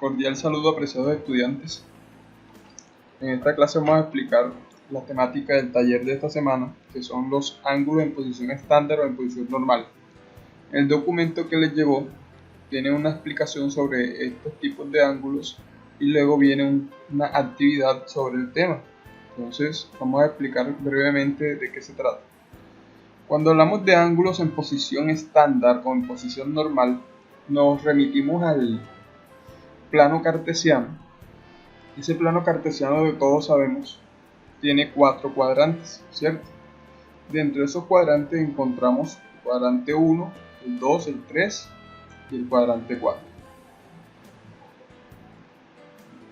Cordial saludo, apreciados estudiantes. En esta clase vamos a explicar la temática del taller de esta semana, que son los ángulos en posición estándar o en posición normal. El documento que les llegó tiene una explicación sobre estos tipos de ángulos y luego viene una actividad sobre el tema. Entonces vamos a explicar brevemente de qué se trata. Cuando hablamos de ángulos en posición estándar o en posición normal, nos remitimos al plano cartesiano. Ese plano cartesiano, de todos sabemos, tiene 4 cuadrantes, ¿cierto? Dentro de esos cuadrantes encontramos el cuadrante 1, el 2, el 3 y el cuadrante 4.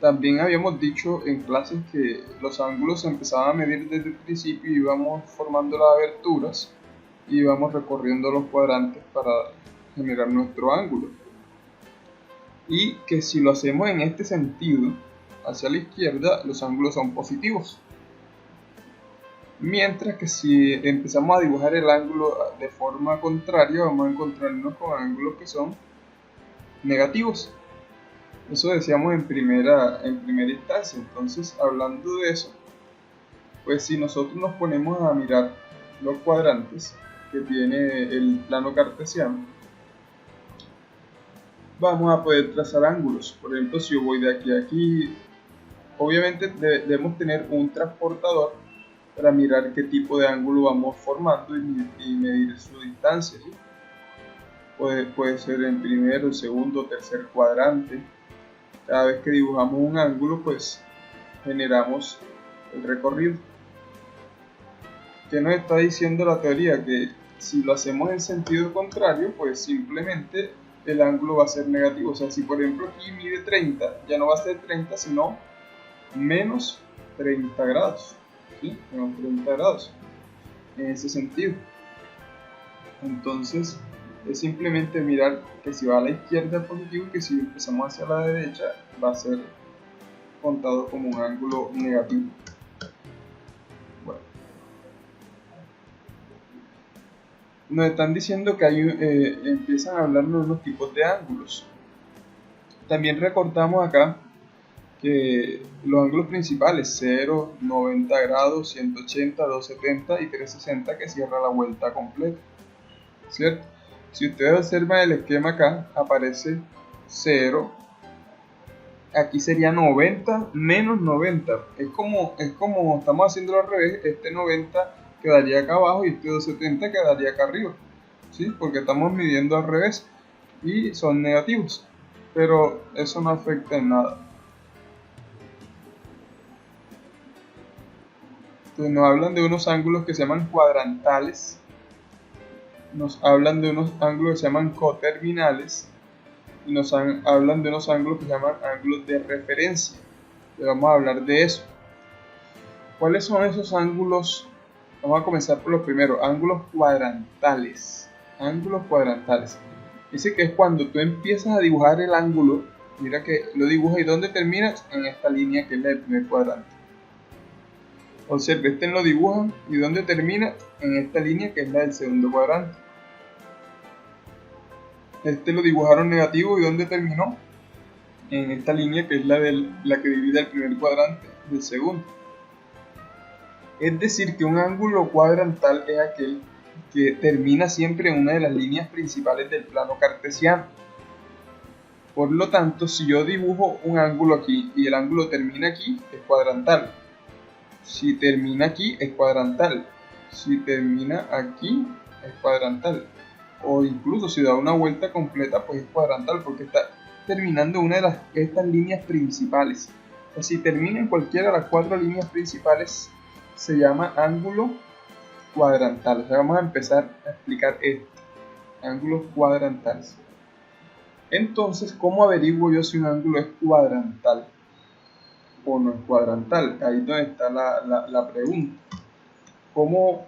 También habíamos dicho en clases que los ángulos se empezaban a medir desde el principio y íbamos formando las aberturas y íbamos recorriendo los cuadrantes para generar nuestro ángulo. Y que si lo hacemos en este sentido, hacia la izquierda, los ángulos son positivos. Mientras que si empezamos a dibujar el ángulo de forma contraria, vamos a encontrarnos con ángulos que son negativos. Eso decíamos en primera instancia. Entonces, hablando de eso, pues si nosotros nos ponemos a mirar los cuadrantes que tiene el plano cartesiano, vamos a poder trazar ángulos. Por ejemplo, si yo voy de aquí a aquí, obviamente debemos tener un transportador para mirar qué tipo de ángulo vamos formando y medir su distancia, ¿sí? Puede ser en primero, segundo, tercer cuadrante. Cada vez que dibujamos un ángulo, pues generamos el recorrido. ¿Qué nos está diciendo la teoría? Que si lo hacemos en sentido contrario, pues simplemente el ángulo va a ser negativo. O sea, si por ejemplo aquí mide 30, ya no va a ser 30, sino menos 30 grados. ¿Sí? Menos 30 grados. En ese sentido. Entonces, es simplemente mirar que si va a la izquierda es positivo y que si empezamos hacia la derecha va a ser contado como un ángulo negativo. Bueno. Nos están diciendo que empiezan a hablarnos de unos tipos de ángulos. También recordamos acá que los ángulos principales, 0, 90 grados, 180, 270 y 360, que cierra la vuelta completa, ¿cierto? Si ustedes observan el esquema acá, aparece 0, aquí sería 90 menos 90, es como estamos haciendo al revés, este 90 quedaría acá abajo y este 270 quedaría acá arriba, ¿sí? Porque estamos midiendo al revés y son negativos, pero eso no afecta en nada. Entonces nos hablan de unos ángulos que se llaman cuadrantales, nos hablan de unos ángulos que se llaman coterminales y nos hablan de unos ángulos que se llaman ángulos de referencia. Y vamos a hablar de eso. ¿Cuáles son esos ángulos? Vamos a comenzar por los primeros, ángulos cuadrantales. Ángulos cuadrantales. Dice que es cuando tú empiezas a dibujar el ángulo, mira que lo dibujas y ¿dónde terminas? En esta línea que es la del primer cuadrante. Observe, este lo dibujan y ¿dónde termina? En esta línea que es la del segundo cuadrante. Este lo dibujaron negativo y ¿dónde terminó? En esta línea que es la que divide el primer cuadrante del segundo. Es decir, que un ángulo cuadrantal es aquel que termina siempre en una de las líneas principales del plano cartesiano. Por lo tanto, si yo dibujo un ángulo aquí y el ángulo termina aquí, es cuadrantal. Si termina aquí, es cuadrantal. Si termina aquí, es cuadrantal. O incluso si da una vuelta completa, pues es cuadrantal, porque está terminando una de estas líneas principales. O sea, si termina en cualquiera de las 4 líneas principales, se llama ángulo cuadrantal. O sea, vamos a empezar a explicar esto. Ángulos cuadrantales. Entonces, ¿cómo averiguo yo si un ángulo es cuadrantal o no es cuadrantal? Ahí es donde está la pregunta. ¿Cómo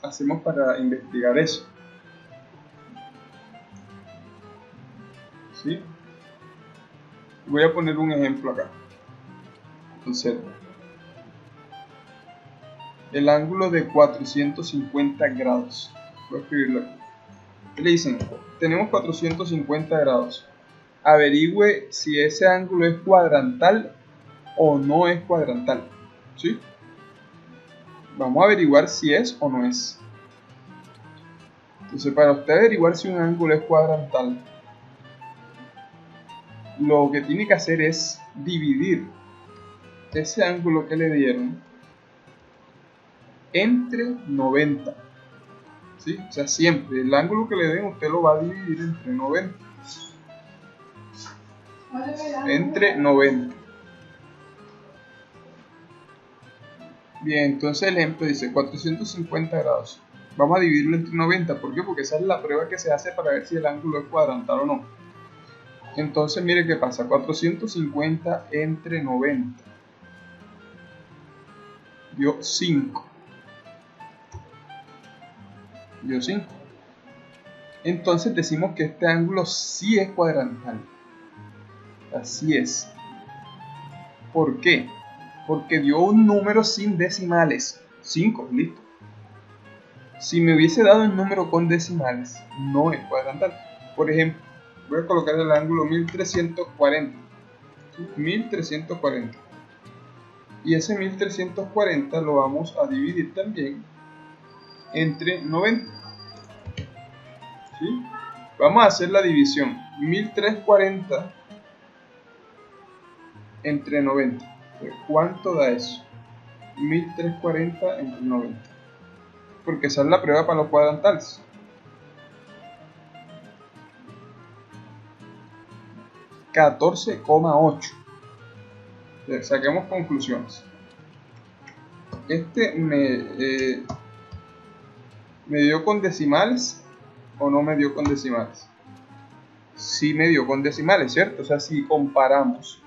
hacemos para investigar eso? ¿Sí? Voy a poner un ejemplo acá. Observa. El ángulo de 450 grados. Voy a escribirlo aquí. Le dicen, tenemos 450 grados. averigüe si ese ángulo es cuadrantal o no es cuadrantal, ¿sí? Vamos a averiguar si es o no es. Entonces, para usted averiguar si un ángulo es cuadrantal, lo que tiene que hacer es dividir ese ángulo que le dieron entre 90, ¿sí? O sea, siempre el ángulo que le den usted lo va a dividir entre 90. Entre 90. Bien, entonces el ejemplo dice 450 grados. Vamos a dividirlo entre 90. ¿Por qué? Porque esa es la prueba que se hace para ver si el ángulo es cuadrantal o no. Entonces mire qué pasa. 450 entre 90 dio 5. Dio 5. Entonces decimos que este ángulo sí es cuadrantal. Así es. ¿Por qué? Porque dio un número sin decimales. 5, listo. Si me hubiese dado un número con decimales, no es cuadrantal. Por ejemplo, voy a colocar el ángulo 1340. 1340. Y ese 1340 lo vamos a dividir también entre 90. ¿Sí? Vamos a hacer la división. 1340 entre 90. ¿Cuánto da eso? 1340 entre 90. Porque esa es la prueba para los cuadrantales. 14,8. Saquemos conclusiones. Este me dio con decimales o no me dio con decimales. Sí me dio con decimales, ¿cierto? O sea, si comparamos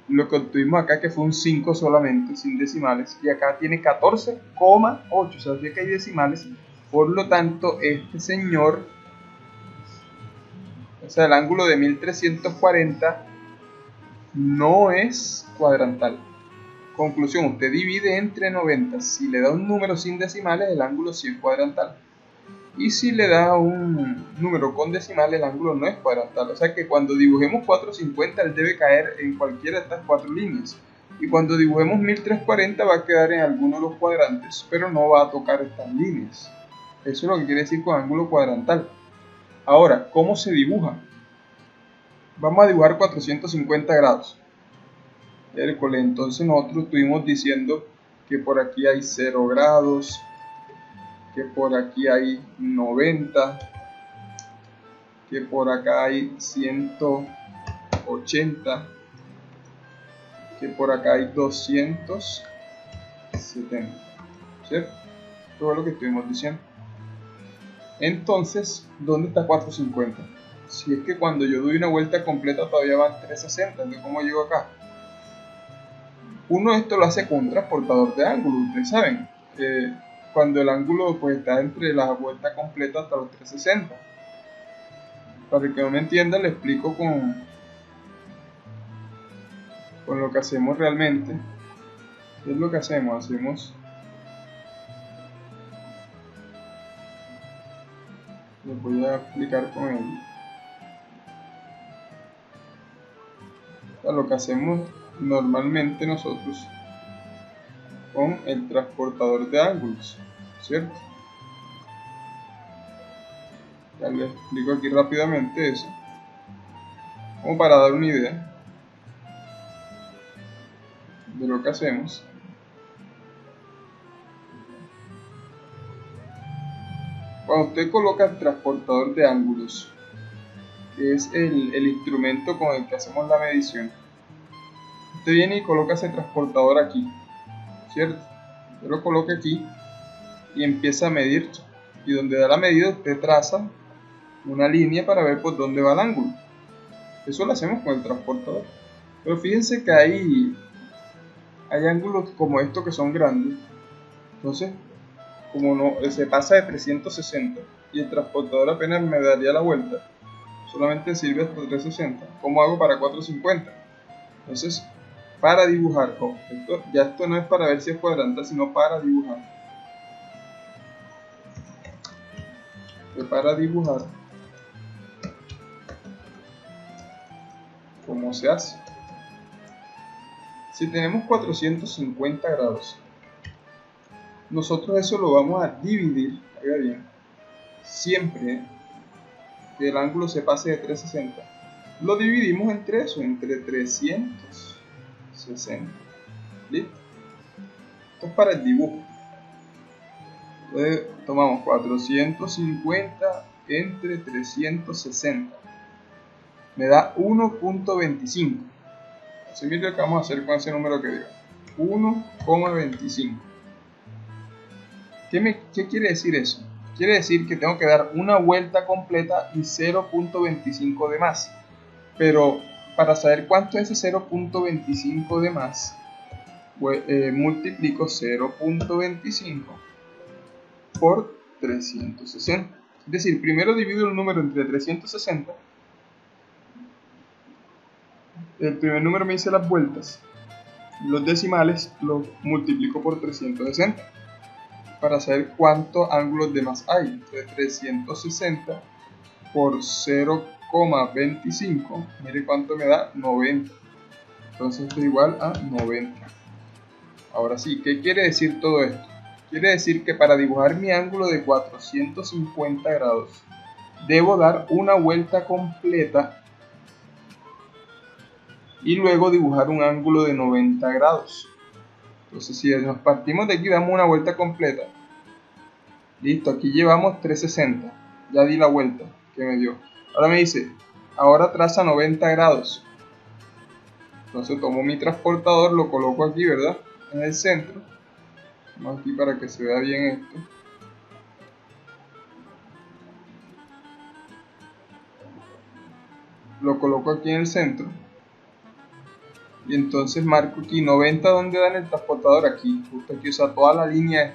lo que obtuvimos acá, que fue un 5 solamente, sin decimales, y acá tiene 14,8, o sea, que hay decimales. Por lo tanto, este señor, o sea, el ángulo de 1340 no es cuadrantal. Conclusión, usted divide entre 90. Si le da un número sin decimales, el ángulo sí es cuadrantal. Y si le da un número con decimales, el ángulo no es cuadrantal. O sea que cuando dibujemos 450, él debe caer en cualquiera de estas 4 líneas. Y cuando dibujemos 1340 va a quedar en alguno de los cuadrantes, pero no va a tocar estas líneas. Eso es lo que quiere decir con ángulo cuadrantal. Ahora, ¿cómo se dibuja? Vamos a dibujar 450 grados. Entonces nosotros estuvimos diciendo que por aquí hay 0 grados, que por aquí hay 90, que por acá hay 180, que por acá hay 270, ¿cierto? Todo lo que estuvimos diciendo. Entonces, ¿dónde está 450? Si es que cuando yo doy una vuelta completa todavía van 360, entonces ¿cómo llego acá? Uno esto lo hace con un transportador de ángulo, ustedes saben. Cuando el ángulo pues está entre la vuelta completa hasta los 360. Para el que no me entienda, le explico con lo que hacemos realmente. ¿Qué es lo que hacemos? Les voy a explicar con él. O sea, lo que hacemos normalmente nosotros con el transportador de ángulos, ¿cierto? Ya les explico aquí rápidamente eso, como para dar una idea de lo que hacemos. Cuando usted coloca el transportador de ángulos, que es el instrumento con el que hacemos la medición, usted viene y coloca ese transportador aquí, ¿cierto? Usted lo coloca aquí y empieza a medir, y donde da la medida usted traza una línea para ver por dónde va el ángulo. Eso lo hacemos con el transportador. Pero fíjense que hay ángulos como estos que son grandes. Entonces, como no se pasa de 360 y el transportador apenas me daría la vuelta, solamente sirve hasta 360. ¿Cómo hago para 450? Entonces, para dibujar, esto no es para ver si es cuadrantal, sino para dibujar. Para dibujar ¿Cómo se hace? Si tenemos 450 grados, nosotros eso lo vamos a dividir, oiga bien, siempre que el ángulo se pase de 360, lo dividimos entre eso, entre 360. ¿Listo? Esto es para el dibujo. Entonces tomamos 450 entre 360. Me da 1.25. Así mismo lo que vamos a hacer con ese número que diga. 1,25. ¿Qué quiere decir eso? Quiere decir que tengo que dar una vuelta completa y 0.25 de más. Pero para saber cuánto es ese 0.25 de más, multiplico 0.25 por 360. Es decir, primero divido el número entre 360. El primer número me dice las vueltas. Los decimales los multiplico por 360 para saber cuántos ángulos de más hay. Entonces 360 por 0,25, mire cuánto me da, 90. Entonces esto es igual a 90. Ahora sí, ¿qué quiere decir todo esto? Quiere decir que para dibujar mi ángulo de 450 grados, debo dar una vuelta completa y luego dibujar un ángulo de 90 grados. Entonces si nos partimos de aquí, damos una vuelta completa. Listo, aquí llevamos 360. Ya di la vuelta que me dio. Ahora me dice, ahora traza 90 grados. Entonces tomo mi transportador, lo coloco aquí, ¿verdad? En el centro. Vamos aquí para que se vea bien esto. Lo coloco aquí en el centro. Y entonces marco aquí 90, ¿dónde da en el transportador? Aquí, justo aquí, o sea, toda la línea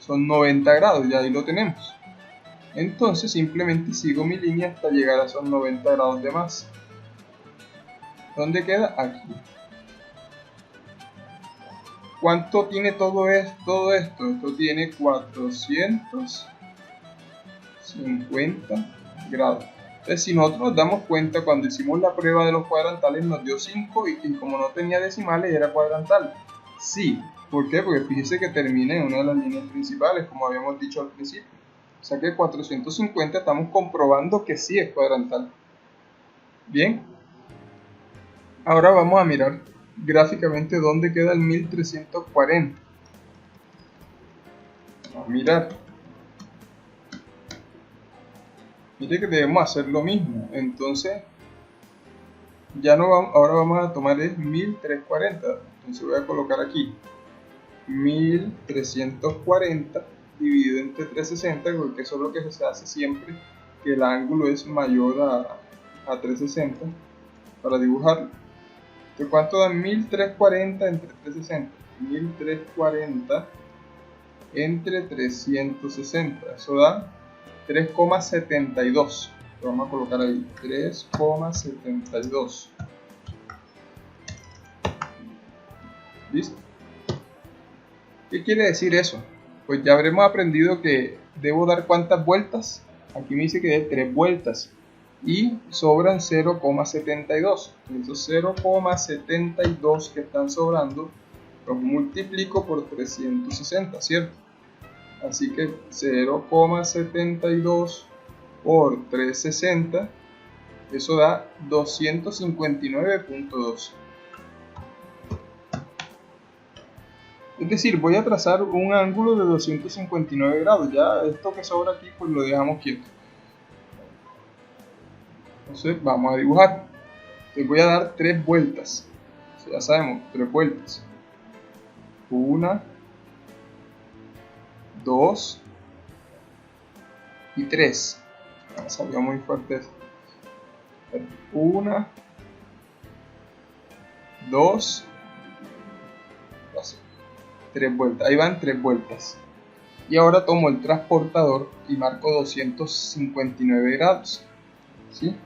son 90 grados, ya ahí lo tenemos. Entonces simplemente sigo mi línea hasta llegar a esos 90 grados de más. ¿Dónde queda? Aquí. ¿Cuánto tiene todo esto? Esto tiene 450 grados. Entonces, si nosotros nos damos cuenta, cuando hicimos la prueba de los cuadrantales nos dio 5 y como no tenía decimales era cuadrantal. Sí, ¿por qué? Porque fíjese que termina en una de las líneas principales, como habíamos dicho al principio. O sea que 450 estamos comprobando que sí es cuadrantal. Bien. Ahora vamos a mirar gráficamente dónde queda el 1340. Vamos a mirar. Mire que debemos hacer lo mismo. Entonces, ya no vamos, ahora vamos a tomar el 1340. Entonces voy a colocar aquí 1340 dividido entre 360, porque eso es lo que se hace siempre que el ángulo es mayor a 360 para dibujarlo. Entonces, ¿cuánto da 1340 entre 360? 1340 entre 360. Eso da 3,72. Lo vamos a colocar ahí. 3,72. ¿Listo? ¿Qué quiere decir eso? Pues ya habremos aprendido que debo dar cuántas vueltas. Aquí me dice que dé 3 vueltas. Y sobran 0,72. Esos 0,72 que están sobrando los multiplico por 360, ¿cierto? Así que 0,72 por 360, eso da 259.2. Es decir, voy a trazar un ángulo de 259 grados. Ya esto que sobra aquí, pues lo dejamos quieto. Entonces vamos a dibujar. Entonces voy a dar 3 vueltas. Ya sabemos, 3 vueltas. 1, 2 y 3. Salió muy fuerte eso. 1, 2, 3 vueltas. Ahí van 3 vueltas. Y ahora tomo el transportador y marco 259 grados. ¿Sí?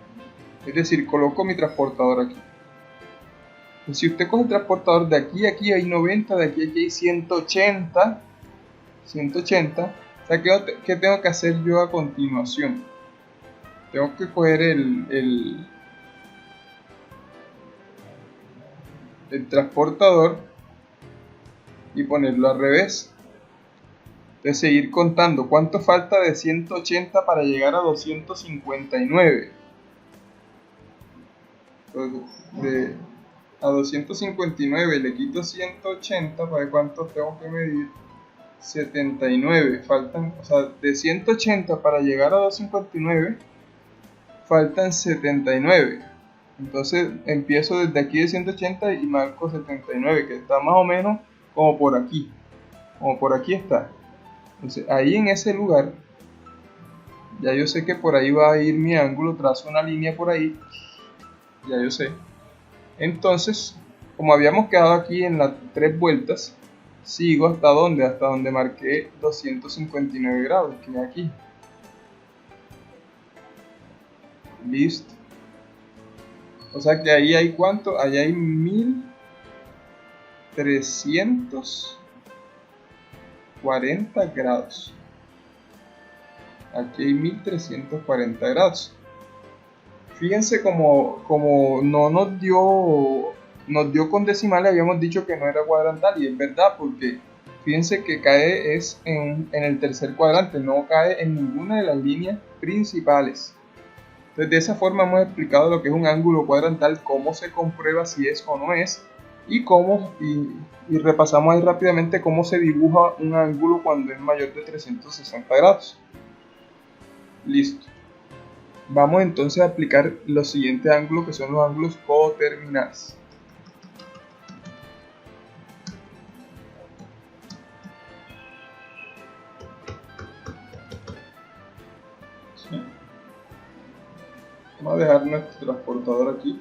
Es decir, coloco mi transportador aquí. Y si usted coge el transportador de aquí a aquí hay 90, de aquí a aquí hay 180. 180. O sea, ¿qué tengo que hacer yo a continuación? Tengo que coger el transportador y ponerlo al revés. Entonces seguir contando. ¿Cuánto falta de 180 para llegar a 259? Entonces, a 259 le quito 180, ¿para cuánto tengo que medir? 79. Faltan, o sea, de 180 para llegar a 259, faltan 79. Entonces empiezo desde aquí de 180 y marco 79, que está más o menos como por aquí. Como por aquí está. Entonces ahí en ese lugar, ya yo sé que por ahí va a ir mi ángulo, trazo una línea por ahí, ya yo sé. Entonces, como habíamos quedado aquí en las 3 vueltas, sigo hasta donde marqué 259 grados, que es aquí. Listo. O sea que ahí hay ¿cuánto? Ahí hay 1340 grados. Aquí hay 1340 grados. Fíjense como no nos dio con decimales, habíamos dicho que no era cuadrantal, y es verdad, porque fíjense que cae es en el tercer cuadrante, no cae en ninguna de las líneas principales. Entonces, de esa forma hemos explicado lo que es un ángulo cuadrantal, cómo se comprueba si es o no es, y repasamos ahí rápidamente cómo se dibuja un ángulo cuando es mayor de 360 grados. Listo. Vamos entonces a aplicar los siguientes ángulos, que son los ángulos coterminales. ¿Sí? Vamos a dejar nuestro transportador aquí,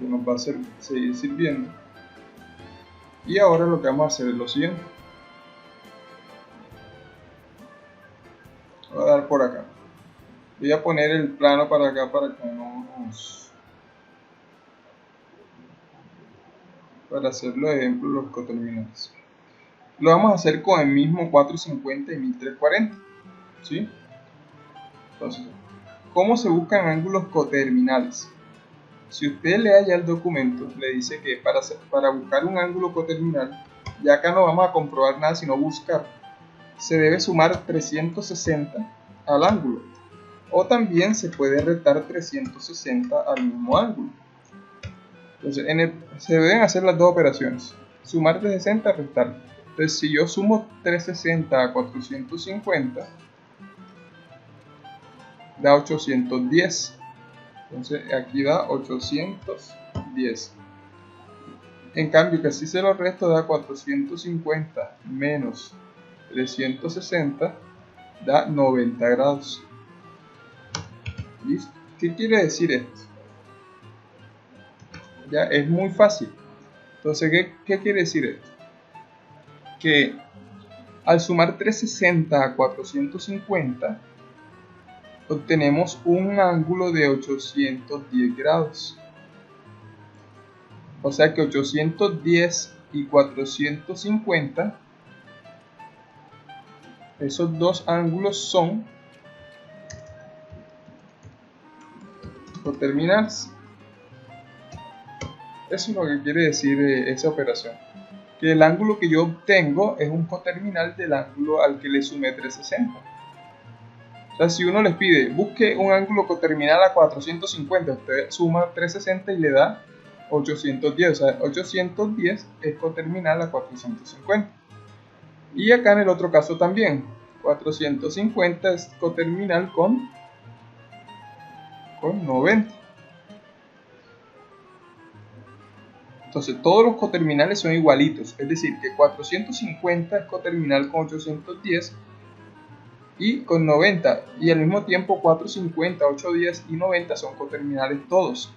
que nos va a seguir sirviendo. Y ahora lo que vamos a hacer es lo siguiente. Voy a dar por acá. Voy a poner el plano para acá para que no para hacer los ejemplos, los coterminales. Lo vamos a hacer con el mismo 450 y 1340. ¿Sí? Entonces, ¿cómo se buscan ángulos coterminales? Si usted lee allá el documento, le dice que para buscar un ángulo coterminal, ya acá no vamos a comprobar nada sino buscar, se debe sumar 360 al ángulo, o también se puede restar 360 al mismo ángulo. Entonces se deben hacer las dos operaciones, sumar 360 y restar. Entonces si yo sumo 360 a 450, da 810. Entonces aquí da 810. En cambio, que si se lo resto da 450 menos 360, da 90 grados. ¿Listo? ¿Qué quiere decir esto? Ya es muy fácil. Entonces, ¿qué quiere decir esto? Que al sumar 360 a 450, obtenemos un ángulo de 810 grados. O sea que 810 y 450, esos dos ángulos son coterminales. Eso es lo que quiere decir esa operación. Que el ángulo que yo obtengo es un coterminal del ángulo al que le sumé 360. O sea, si uno les pide, busque un ángulo coterminal a 450, usted suma 360 y le da 810. O sea, 810 es coterminal a 450. Y acá en el otro caso también, 450 es coterminal con 90. Entonces todos los coterminales son igualitos, es decir, que 450 es coterminal con 810 y con 90, y al mismo tiempo 450, 810 y 90 son coterminales todos.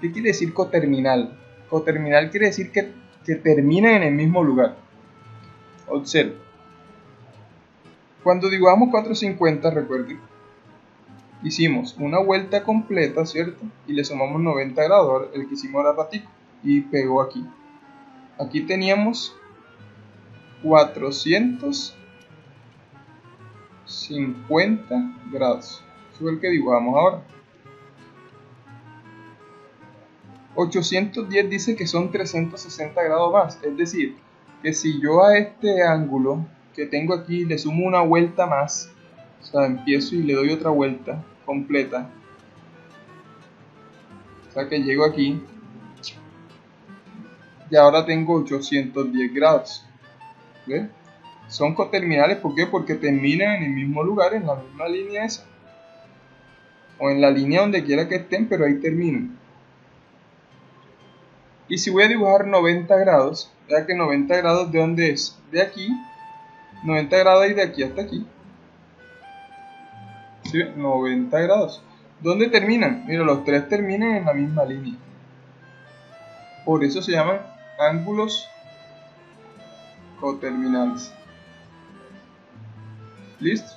¿Qué quiere decir coterminal? Coterminal quiere decir que terminan en el mismo lugar. Observe. Cuando dibujamos 450, recuerden, hicimos una vuelta completa, ¿cierto? Y le sumamos 90 grados, el que hicimos ahora ratico, y pegó aquí. Aquí teníamos 450 grados. Eso es el que dibujamos ahora. 810 dice que son 360 grados más, es decir, que si yo a este ángulo que tengo aquí le sumo una vuelta más, o sea, empiezo y le doy otra vuelta completa, o sea que llego aquí, y ahora tengo 810 grados, ¿ves? Son coterminales, ¿por qué? Porque terminan en el mismo lugar, en la misma línea esa, o en la línea donde quiera que estén, pero ahí terminan. Y si voy a dibujar 90 grados, ya que 90 grados ¿de dónde es? De aquí, 90 grados y de aquí hasta aquí. ¿Sí? 90 grados. ¿Dónde terminan? Mira, los tres terminan en la misma línea. Por eso se llaman ángulos coterminales. ¿Listo?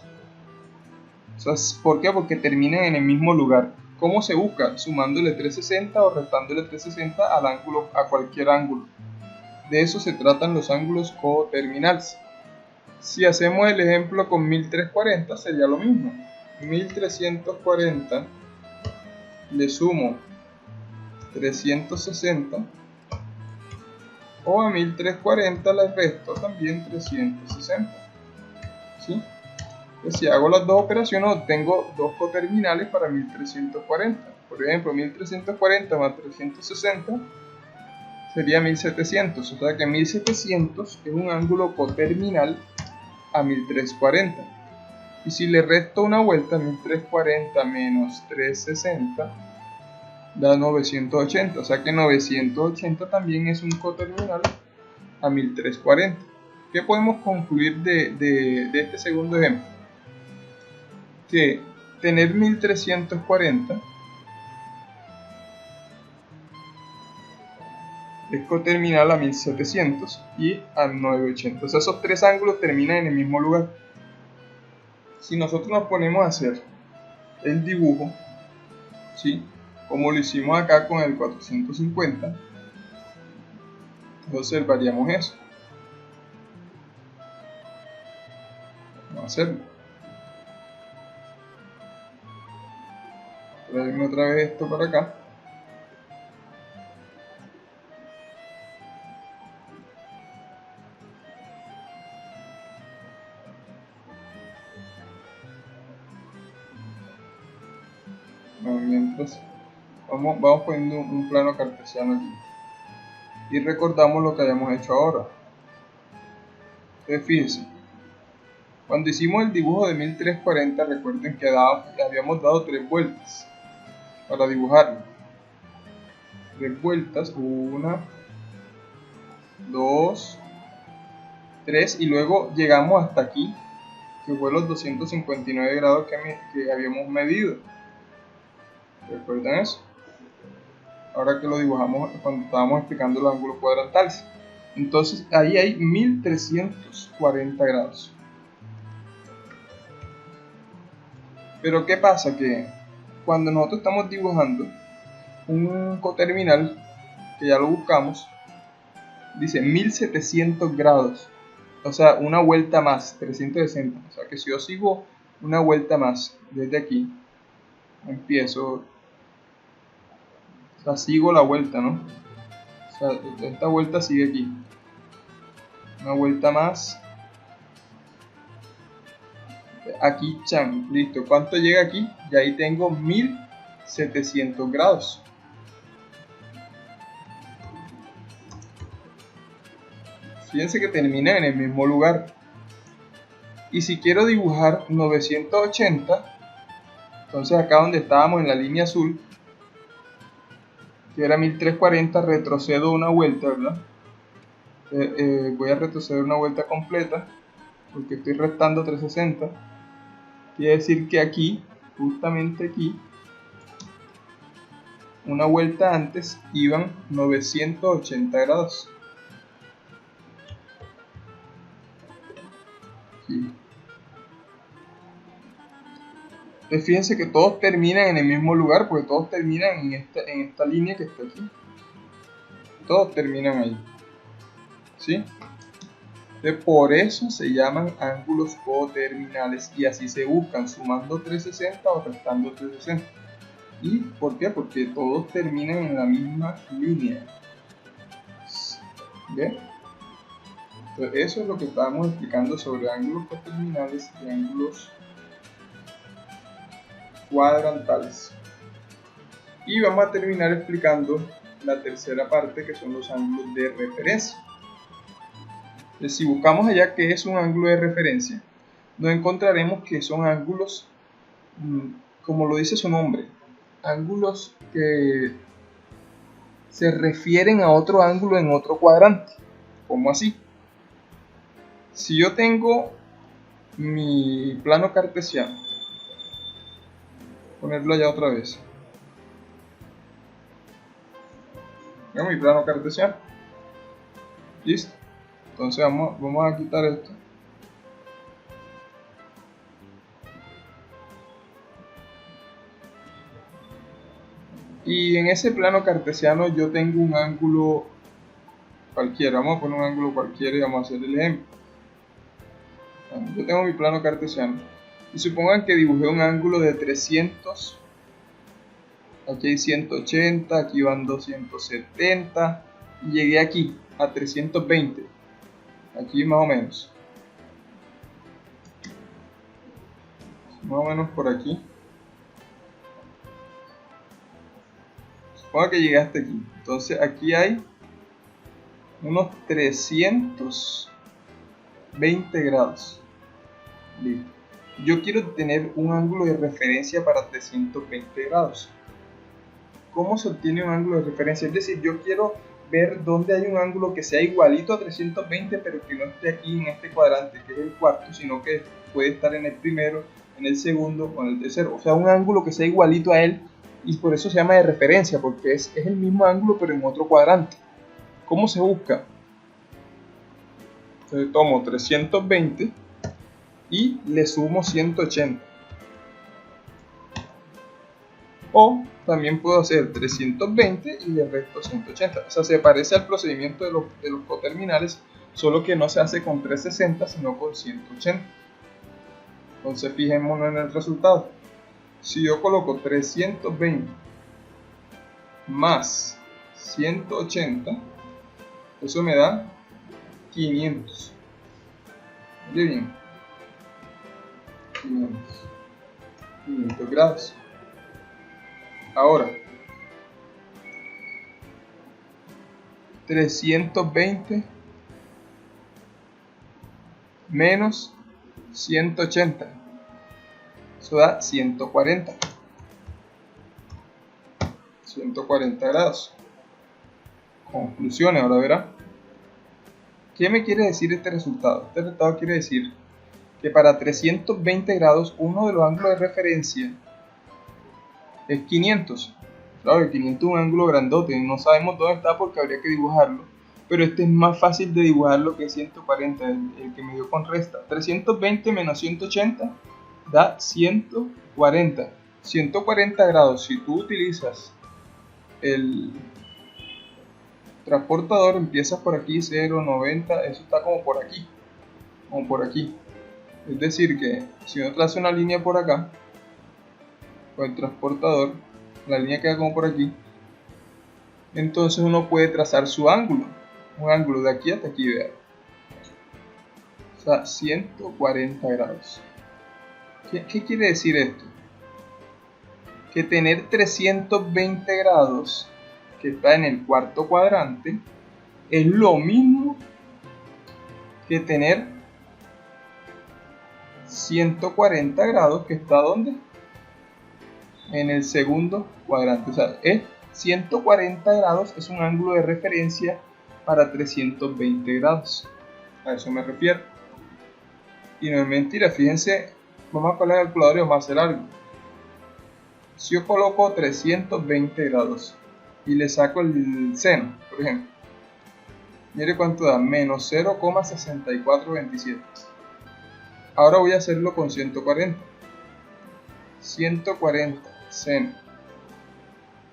O sea, ¿por qué? Porque terminan en el mismo lugar. ¿Cómo se busca? Sumándole 360 o restándole 360 al ángulo, a cualquier ángulo. De eso se tratan los ángulos coterminales. Si hacemos el ejemplo con 1340 sería lo mismo. 1340 le sumo 360 o a 1340 le resto también 360. ¿Sí? Pues si hago las dos operaciones obtengo dos coterminales para 1340. Por ejemplo, 1340 más 360 sería 1700. O sea que 1700 es un ángulo coterminal a 1340. Y si le resto una vuelta, 1340 menos 360 da 980. O sea que 980 también es un coterminal a 1340. ¿Qué podemos concluir de este segundo ejemplo? Que tener 1340 es coterminal a 1700 y a 980. O sea, esos tres ángulos terminan en el mismo lugar. Si nosotros nos ponemos a hacer el dibujo, ¿sí? Como lo hicimos acá con el 450, observaríamos eso. Vamos a hacerlo. Traerme otra vez esto para acá. Bueno, mientras vamos poniendo un plano cartesiano aquí. Y recordamos lo que hayamos hecho ahora. Entonces fíjense, cuando hicimos el dibujo de 1340, recuerden que habíamos dado 3 vueltas para dibujarlo. 3 vueltas, 1, 2, 3, y luego llegamos hasta aquí, que fue los 259 grados que habíamos medido. ¿Recuerdan eso? Ahora que lo dibujamos cuando estábamos explicando los ángulos cuadrantales. Entonces ahí hay 1340 grados. Pero ¿qué pasa? Que cuando nosotros estamos dibujando un coterminal, que ya lo buscamos, dice 1700 grados. O sea, una vuelta más, 360. O sea que si yo sigo una vuelta más desde aquí, empiezo, o sea, sigo la vuelta, ¿no? O sea, esta vuelta sigue aquí. Una vuelta más. Aquí, chan, listo. ¿Cuánto llega aquí? Y ahí tengo 1700 grados. Fíjense que termina en el mismo lugar. Y si quiero dibujar 980, entonces acá donde estábamos en la línea azul, que era 1340, retrocedo una vuelta, ¿verdad? Voy a retroceder una vuelta completa, porque estoy restando 360. Quiere decir que aquí, justamente aquí, una vuelta antes iban 980 grados. Sí. Entonces fíjense que todos terminan en el mismo lugar, porque todos terminan en esta línea que está aquí. Todos terminan ahí. ¿Sí? Entonces, por eso se llaman ángulos coterminales y así se buscan, sumando 360 o restando 360. ¿Y por qué? Porque todos terminan en la misma línea. ¿Bien? Entonces, eso es lo que estábamos explicando sobre ángulos coterminales y ángulos cuadrantales. Y vamos a terminar explicando la tercera parte, que son los ángulos de referencia. Entonces, si buscamos allá qué es un ángulo de referencia, nos encontraremos que son ángulos, como lo dice su nombre, ángulos que se refieren a otro ángulo en otro cuadrante. ¿Cómo así? Si yo tengo mi plano cartesiano, ponerlo allá otra vez. Tengo mi plano cartesiano. Listo. Entonces vamos a quitar esto. Y en ese plano cartesiano yo tengo un ángulo cualquiera. Vamos a poner un ángulo cualquiera y vamos a hacer el ejemplo. Yo tengo mi plano cartesiano. Y supongan que dibujé un ángulo de 300. Aquí hay 180, aquí van 270. Y llegué aquí a 320. Aquí más o menos. Más o menos por aquí. Supongo que llegué hasta aquí. Entonces aquí hay unos 320 grados. Listo. Yo quiero tener un ángulo de referencia para 320 grados. ¿Cómo se obtiene un ángulo de referencia? Es decir, yo quiero ver dónde hay un ángulo que sea igualito a 320, pero que no esté aquí en este cuadrante, que es el cuarto, sino que puede estar en el primero, en el segundo o en el tercero. O sea, un ángulo que sea igualito a él, y por eso se llama de referencia, porque es el mismo ángulo pero en otro cuadrante. ¿Cómo se busca? Entonces tomo 320 y le sumo 180. O también puedo hacer 320 y le resto 180. O sea, se parece al procedimiento de los coterminales, solo que no se hace con 360, sino con 180. Entonces fijémonos en el resultado. Si yo coloco 320 más 180, eso me da 500. Muy bien. 500 grados. Ahora, 320 menos 180. Eso da 140. 140 grados. Conclusiones, ahora verá. ¿Qué me quiere decir este resultado? Este resultado quiere decir que para 320 grados uno de los ángulos de referencia es 500. Claro que 500 es un ángulo grandote, no sabemos dónde está porque habría que dibujarlo. Pero este es más fácil de dibujarlo que 140, el que me dio con resta. 320 menos 180 da 140. 140 grados, si tú utilizas el transportador, empiezas por aquí, 0, 90, eso está como por aquí. Como por aquí. Es decir que si uno traza una línea por acá, con el transportador, la línea queda como por aquí, entonces uno puede trazar su ángulo, un ángulo de aquí hasta aquí, vean, o sea, 140 grados. ¿Qué quiere decir esto? Que tener 320 grados, que está en el cuarto cuadrante, es lo mismo que tener 140 grados, que está ¿dónde? En el segundo cuadrante. O sea, 140 grados es un ángulo de referencia para 320 grados. A eso me refiero. Y no es mentira, fíjense, vamos a colar la calculadora y vamos a hacer algo. Si yo coloco 320 grados y le saco el seno, por ejemplo, mire cuánto da, menos 0,6427. Ahora voy a hacerlo con 140. 140 seno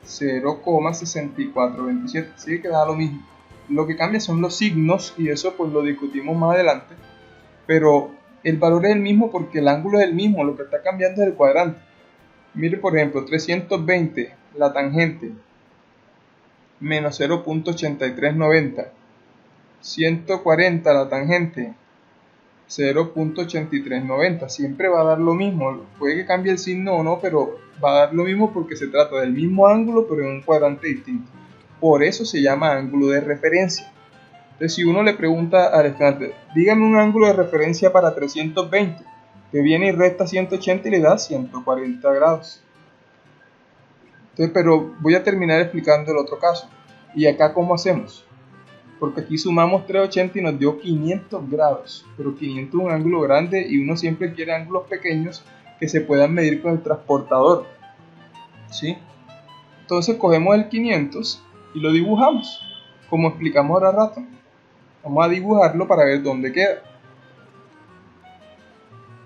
0,6427, así que da lo mismo. Lo que cambia son los signos y eso pues lo discutimos más adelante, pero el valor es el mismo porque el ángulo es el mismo, lo que está cambiando es el cuadrante. Mire, por ejemplo, 320, la tangente, menos 0.8390. 140, la tangente, 0.8390. Siempre va a dar lo mismo. Puede que cambie el signo o no, pero va a dar lo mismo porque se trata del mismo ángulo, pero en un cuadrante distinto. Por eso se llama ángulo de referencia. Entonces, si uno le pregunta al estudiante, dígame un ángulo de referencia para 320, que viene y resta 180 y le da 140 grados. Entonces, pero voy a terminar explicando el otro caso. ¿Y acá cómo hacemos? Porque aquí sumamos 380 y nos dio 500 grados. Pero 500 es un ángulo grande y uno siempre quiere ángulos pequeños que se puedan medir con el transportador. ¿Sí? Entonces cogemos el 500 y lo dibujamos, como explicamos ahora rato. Vamos a dibujarlo para ver dónde queda.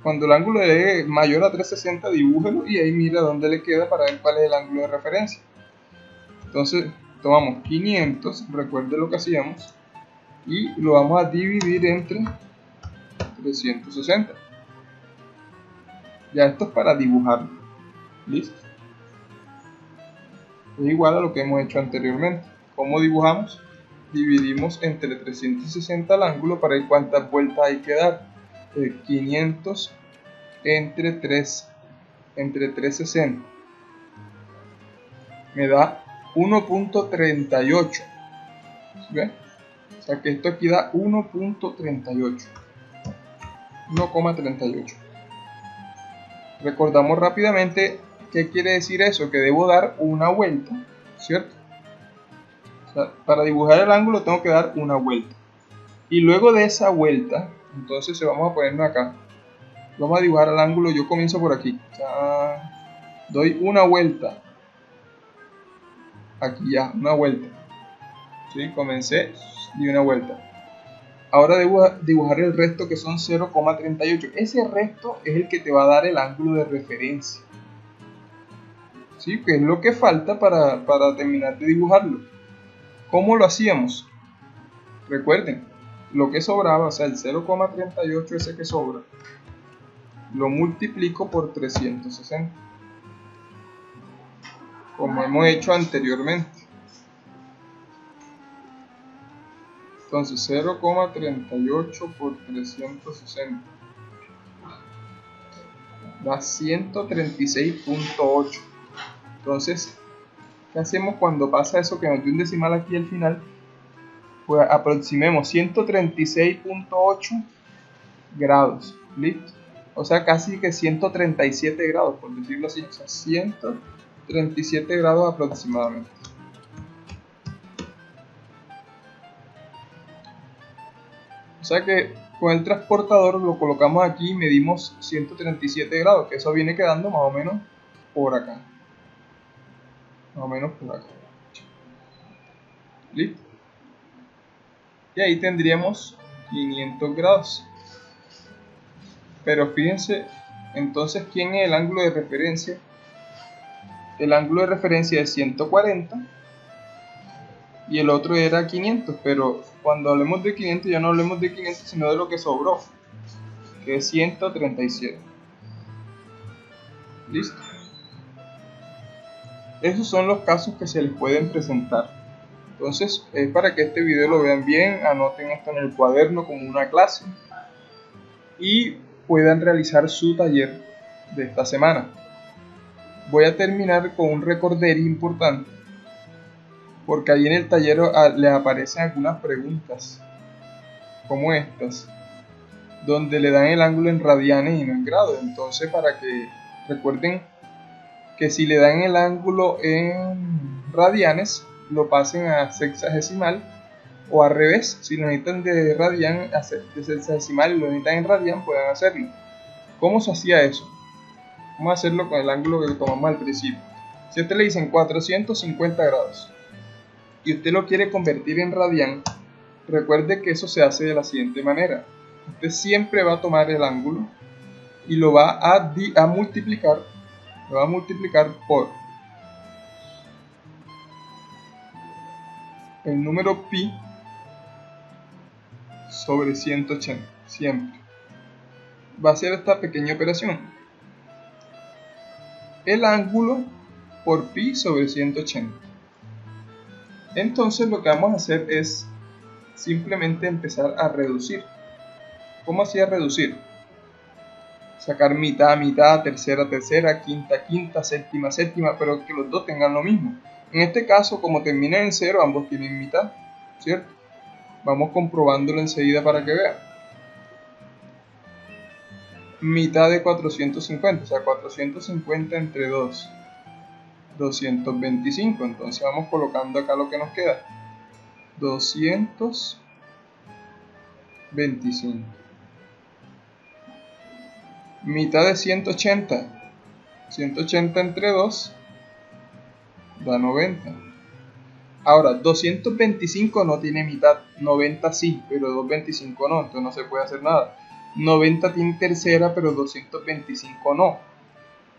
Cuando el ángulo es mayor a 360, dibújelo y ahí mira dónde le queda para ver cuál es el ángulo de referencia. Entonces tomamos 500, recuerde lo que hacíamos, y lo vamos a dividir entre 360. Ya esto es para dibujarlo. ¿Listo? Es igual a lo que hemos hecho anteriormente. ¿Cómo dibujamos? Dividimos entre 360 el ángulo para ver cuántas vueltas hay que dar. 500 entre 360 me da 1.38. ¿Ven? O sea que esto aquí da 1.38. 1,38. Recordamos rápidamente qué quiere decir eso, que debo dar una vuelta, ¿cierto? O sea, para dibujar el ángulo tengo que dar una vuelta. Y luego de esa vuelta, entonces vamos a ponernos acá. Vamos a dibujar el ángulo, yo comienzo por aquí. O sea, doy una vuelta. Aquí ya, una vuelta. ¿Sí? Comencé y una vuelta. Ahora debo dibujar el resto, que son 0,38. Ese resto es el que te va a dar el ángulo de referencia. ¿Sí? Que es lo que falta para terminar de dibujarlo. ¿Cómo lo hacíamos? Recuerden, lo que sobraba, o sea, el 0,38 ese que sobra, lo multiplico por 360, como hemos hecho anteriormente. Entonces 0,38 por 360 da 136.8. Entonces, ¿qué hacemos cuando pasa eso, que nos dio un decimal aquí al final? Pues aproximemos 136.8 grados. ¿Listo? O sea, casi que 137 grados, por decirlo así. O sea, 137 grados aproximadamente. O sea que con el transportador lo colocamos aquí y medimos 137 grados, que eso viene quedando más o menos por acá. Más o menos por acá. ¿Listo? Y ahí tendríamos 500 grados. Pero fíjense, entonces, ¿quién es el ángulo de referencia? El ángulo de referencia es 140 y el otro era 500, pero cuando hablemos de 500 ya no hablemos de 500 sino de lo que sobró, que es 137. ¿Listo? Esos son los casos que se les pueden presentar. Entonces, es para que este video lo vean bien, anoten esto en el cuaderno como una clase y puedan realizar su taller de esta semana. Voy a terminar con un recorderis importante, porque ahí en el taller les aparecen algunas preguntas como estas, donde le dan el ángulo en radianes y no en grados. Entonces, para que recuerden que si le dan el ángulo en radianes, lo pasen a sexagesimal, o al revés, si lo necesitan de radian, de sexagesimal y lo necesitan en radian, pueden hacerlo. ¿Cómo se hacía eso? Vamos a hacerlo con el ángulo que tomamos al principio. Si a usted le dicen 450 grados y usted lo quiere convertir en radian, recuerde que eso se hace de la siguiente manera. Usted siempre va a tomar el ángulo y lo va a multiplicar por el número pi sobre 180, siempre. Va a hacer esta pequeña operación. el ángulo por pi sobre 180. Entonces lo que vamos a hacer es simplemente empezar a reducir. ¿Cómo hacía reducir? Sacar mitad, mitad, tercera, tercera, quinta, quinta, séptima, séptima, pero que los dos tengan lo mismo. En este caso, como terminan en 0, ambos tienen mitad, ¿cierto? Vamos comprobándolo enseguida para que vean. Mitad de 450, o sea, 450 entre 2, 225. Entonces vamos colocando acá lo que nos queda. 225. Mitad de 180. 180 entre 2 da 90. Ahora, 225 no tiene mitad, 90 sí, pero 225 no, entonces no se puede hacer nada. 90 tiene tercera, pero 225 no,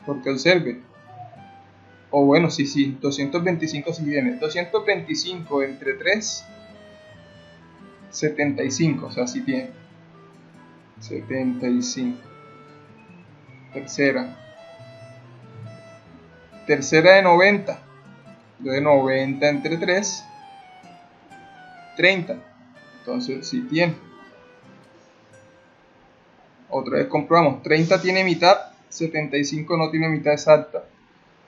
porque observe. O bueno, sí, 225 sí tiene. 225 entre 3, 75, o sea, sí tiene. 75. Tercera de 90. De 90 entre 3, 30. Entonces sí tiene. Otra vez comprobamos. 30 tiene mitad, 75 no tiene mitad exacta.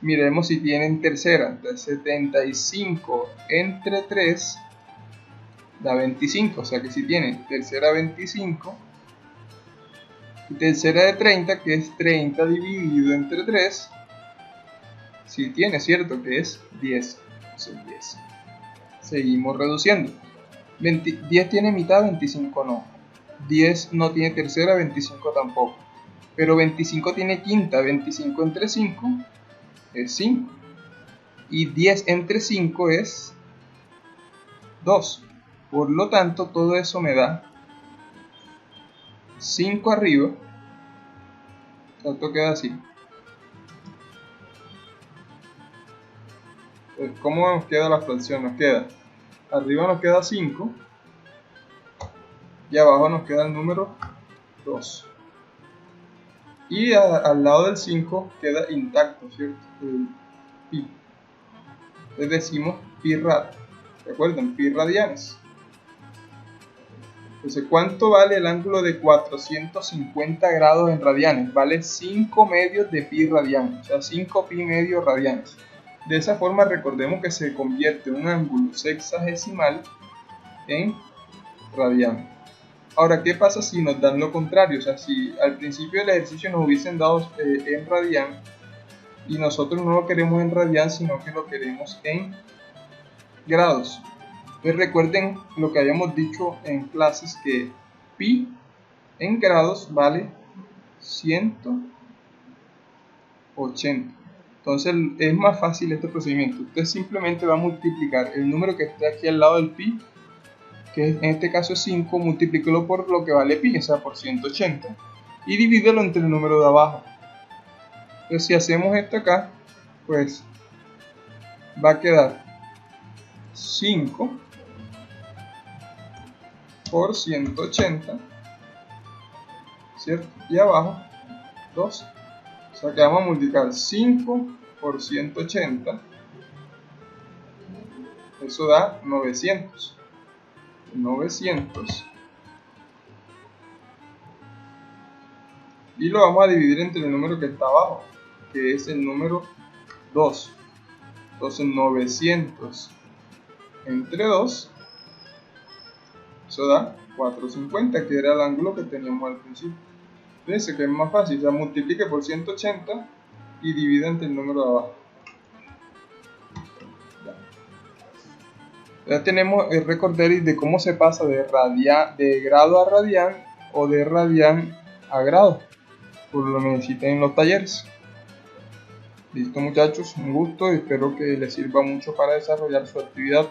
Miremos si tienen tercera. Entonces 75 entre 3 da 25. O sea que si tiene tercera 25. Y tercera de 30, que es 30 dividido entre 3. Si tiene, ¿cierto? Que es 10. Entonces 10. Seguimos reduciendo. 10 tiene mitad, 25 no. 10 no tiene tercera, 25 tampoco. Pero 25 tiene quinta, 25 entre 5 es 5. Y 10 entre 5 es 2. Por lo tanto, todo eso me da 5 arriba. Esto queda así. ¿Cómo nos queda la fracción? Nos queda, arriba nos queda 5 y abajo nos queda el número 2. Y al lado del 5 queda intacto, ¿cierto? El pi. Entonces decimos pi rad. Recuerden, pi radianes. Entonces, ¿cuánto vale el ángulo de 450 grados en radianes? Vale 5 medios de pi radianes, o sea, 5 pi medios radianes. De esa forma, recordemos que se convierte un ángulo sexagesimal en radian. Ahora, ¿qué pasa si nos dan lo contrario? O sea, si al principio del ejercicio nos hubiesen dado en radian y nosotros no lo queremos en radian, sino que lo queremos en grados. Entonces recuerden lo que habíamos dicho en clases, que pi en grados vale 180. Entonces es más fácil este procedimiento. Usted simplemente va a multiplicar el número que esté aquí al lado del pi, que en este caso es 5, multiplíquelo por lo que vale pi, o sea, por 180, y divídelo entre el número de abajo. Entonces si hacemos esto acá, pues va a quedar 5 por 180, ¿cierto? Y abajo 2. O sea que vamos a multiplicar 5 por 180. Eso da 900. 900. Y lo vamos a dividir entre el número que está abajo, que es el número 2. Entonces 900 entre 2. Eso da 450, que era el ángulo que teníamos al principio. Fíjense que es más fácil, o sea, multiplique por 180 y divida entre el número de abajo. Ya tenemos el recorder de cómo se pasa de grado a radian o de radian a grado, por lo que necesiten en los talleres. Listo, muchachos, un gusto y espero que les sirva mucho para desarrollar su actividad.